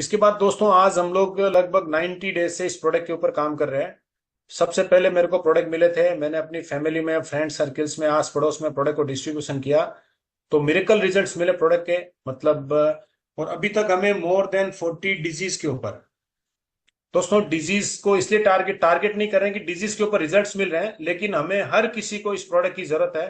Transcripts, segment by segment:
इसके बाद दोस्तों आज हम लोग लगभग 90 डेज से इस प्रोडक्ट के ऊपर काम कर रहे हैं। सबसे पहले मेरे को प्रोडक्ट मिले थे, मैंने अपनी फैमिली में, फ्रेंड सर्कल्स में, आस पड़ोस में प्रोडक्ट को डिस्ट्रीब्यूशन किया। तो मिरेकल रिजल्ट्स मिले प्रोडक्ट के, मतलब और अभी तक हमें मोर देन 40 डिजीज के ऊपर। दोस्तों डिजीज को इसलिए टारगेट टारगेट नहीं कर रहे हैं कि डिजीज के ऊपर रिजल्ट्स मिल रहे हैं, लेकिन हमें हर किसी को इस प्रोडक्ट की जरूरत है।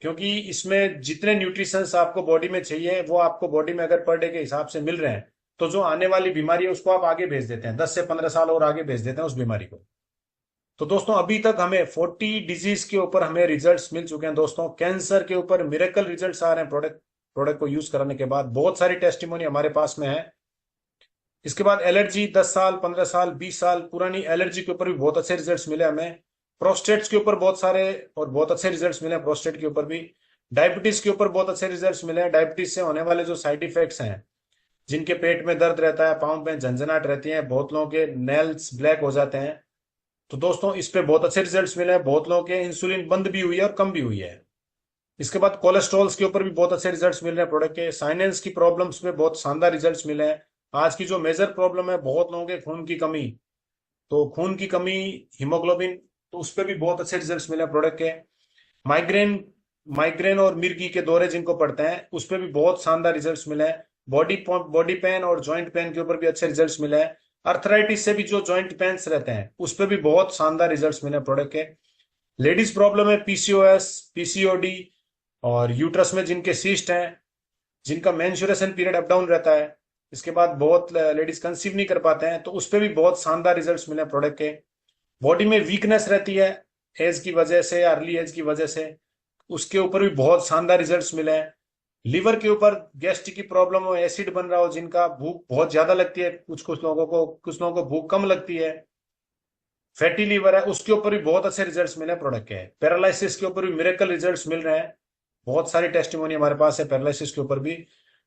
क्योंकि इसमें जितने न्यूट्रिशंस आपको बॉडी में चाहिए वो आपको बॉडी में अगर पर डे के हिसाब से मिल रहे हैं, तो जो आने वाली बीमारी है उसको आप आगे भेज देते हैं, 10 से 15 साल और आगे भेज देते हैं उस बीमारी को। तो दोस्तों अभी तक हमें 40 डिजीज के ऊपर हमें रिजल्ट्स मिल चुके हैं। दोस्तों कैंसर के ऊपर मिरेकल रिजल्ट्स आ रहे हैं प्रोडक्ट प्रोडक्ट को यूज करने के बाद। बहुत सारी टेस्टिमोनी हमारे पास में है। इसके बाद एलर्जी, 10 साल, 15 साल, 20 साल पुरानी एलर्जी के ऊपर भी बहुत अच्छे रिजल्ट्स मिले हमें। प्रोस्टेट्स के ऊपर बहुत सारे और बहुत अच्छे रिजल्ट्स मिले हैं, प्रोस्टेट के ऊपर भी। डायबिटीज के ऊपर बहुत अच्छे रिजल्ट्स मिले हैं। डायबिटीज से होने वाले जो साइड इफेक्ट्स हैं, जिनके पेट में दर्द रहता है, पाँव में झंझनाहट रहती है, बहुत लोगों के नेल्स ब्लैक हो जाते हैं, तो दोस्तों इस पे बहुत अच्छे रिजल्ट्स मिले हैं। बहुत लोगों के इंसुलिन बंद भी हुई है और कम भी हुई है। इसके बाद कोलेस्ट्रॉल्स के ऊपर भी बहुत अच्छे रिजल्ट्स मिल रहे हैं प्रोडक्ट के। साइनेंस की प्रॉब्लम्स में बहुत शानदार रिजल्ट्स मिले हैं। आज की जो मेजर प्रॉब्लम है बहुत लोगों के खून की कमी, तो खून की कमी, हीमोग्लोबिन, तो उस पर भी बहुत अच्छे रिजल्ट्स मिले हैं प्रोडक्ट के। माइग्रेन माइग्रेन और मिर्गी के दौरे जिनको पड़ते हैं उस पर भी बहुत शानदार रिजल्ट्स मिले हैं। बॉडी पेन और जॉइंट पेन के ऊपर भी अच्छे रिजल्ट्स मिले हैं। अर्थराइटिस से भी जो जॉइंट पेन्स रहते हैं उस पर भी बहुत शानदार रिजल्ट्स मिले हैं प्रोडक्ट के। लेडीज प्रॉब्लम है पीसीओएस, पीसीओडी, और यूट्रस में जिनके सिस्ट हैं, जिनका मेंस्ट्रुएशन पीरियड अप डाउन रहता है, इसके बाद बहुत लेडीज कंसीव नहीं कर पाते हैं, तो उस पर भी बहुत शानदार रिजल्ट्स मिले हैं प्रोडक्ट के। बॉडी में वीकनेस रहती है एज की वजह से, अर्ली एज की वजह से, उसके ऊपर भी बहुत शानदार रिजल्ट्स मिले हैं। लिवर के ऊपर गैस्ट्रिक की प्रॉब्लम हो, एसिड बन रहा हो, जिनका भूख बहुत ज्यादा लगती है, कुछ लोगों को भूख कम लगती है, फैटी लीवर है, उसके ऊपर भी बहुत अच्छे रिजल्ट्स मिले हैं प्रोडक्ट के। पैरालिसिस के ऊपर भी मिरेकल रिजल्ट्स मिल रहे हैं। बहुत सारी टेस्टिमोनी हमारे पास है पैरालिसिस के ऊपर भी।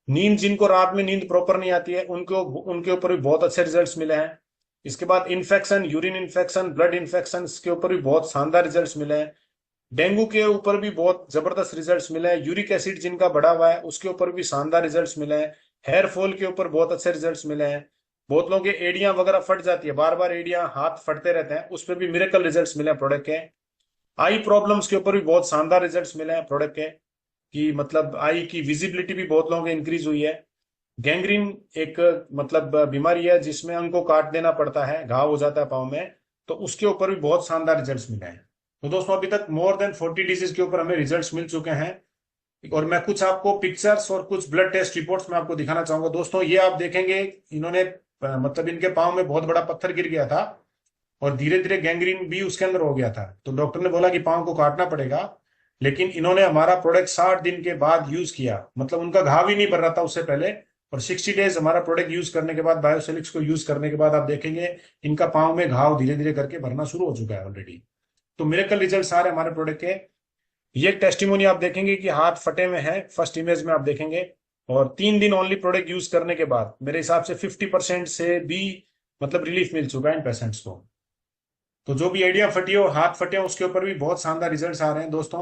नींद, जिनको रात में नींद प्रॉपर नहीं आती है, उनको उनके ऊपर भी बहुत अच्छे रिजल्ट्स मिले हैं। इसके बाद infection, urine infection, blood infection के ऊपर भी बहुत शानदार रिजल्ट्स मिले हैं। डेंगू के ऊपर भी बहुत जबरदस्त रिजल्ट्स मिले हैं। यूरिक एसिड जिनका बढ़ा हुआ है उसके ऊपर भी शानदार रिजल्ट्स मिले हैं। हेयर फॉल के ऊपर बहुत अच्छे रिजल्ट्स मिले हैं। बहुत लोगों के एड़ियां वगैरह फट जाती है, बार बार एड़ियां हाथ फटते रहते हैं, उस पर भी मिरेकल रिजल्ट्स मिले हैं प्रोडक्ट के। आई प्रॉब्लम्स के ऊपर भी बहुत शानदार रिजल्ट्स मिले हैं प्रोडक्ट के, कि मतलब आई की विजिबिलिटी भी बहुत लोगों की इंक्रीज हुई है। गैंग्रीन एक मतलब बीमारी है जिसमें अंग को काट देना पड़ता है, घाव हो जाता है पाँव में, तो उसके ऊपर भी बहुत शानदार रिजल्ट्स मिले हैं। तो दोस्तों अभी तक मोर देन 40 डिजीज के ऊपर हमें रिजल्ट्स मिल चुके हैं। और मैं कुछ आपको पिक्चर्स और कुछ ब्लड टेस्ट रिपोर्ट्स में आपको दिखाना चाहूंगा। दोस्तों ये आप देखेंगे, इन्होंने मतलब इनके पाँव में बहुत बड़ा पत्थर गिर गया था और धीरे धीरे गैंग्रीन भी उसके अंदर हो गया था, तो डॉक्टर ने बोला कि पाँव को काटना पड़ेगा। लेकिन इन्होंने हमारा प्रोडक्ट 60 दिन के बाद यूज किया, मतलब उनका घाव ही नहीं भर रहा था उससे पहले। और 60 डेज हमारा प्रोडक्ट यूज करने के बाद, बायोसेलिक्स को यूज करने के बाद, आप देखेंगे इनका पाँव में घाव धीरे धीरे करके भरना शुरू हो चुका है ऑलरेडी। तो मिरेकल रिजल्ट आ रहे हैं हमारे प्रोडक्ट के। ये टेस्टिमोनी आप देखेंगे कि हाथ फटे में है, फर्स्ट इमेज में आप देखेंगे। और 3 दिन ओनली प्रोडक्ट यूज करने के बाद मेरे हिसाब से 50% से भी मतलब रिलीफ मिल चुका है इन पेशेंट्स को। तो जो भी एडिया फटी हो, हाथ फटे हो, उसके ऊपर भी बहुत शानदार रिजल्ट्स आ रहे हैं दोस्तों।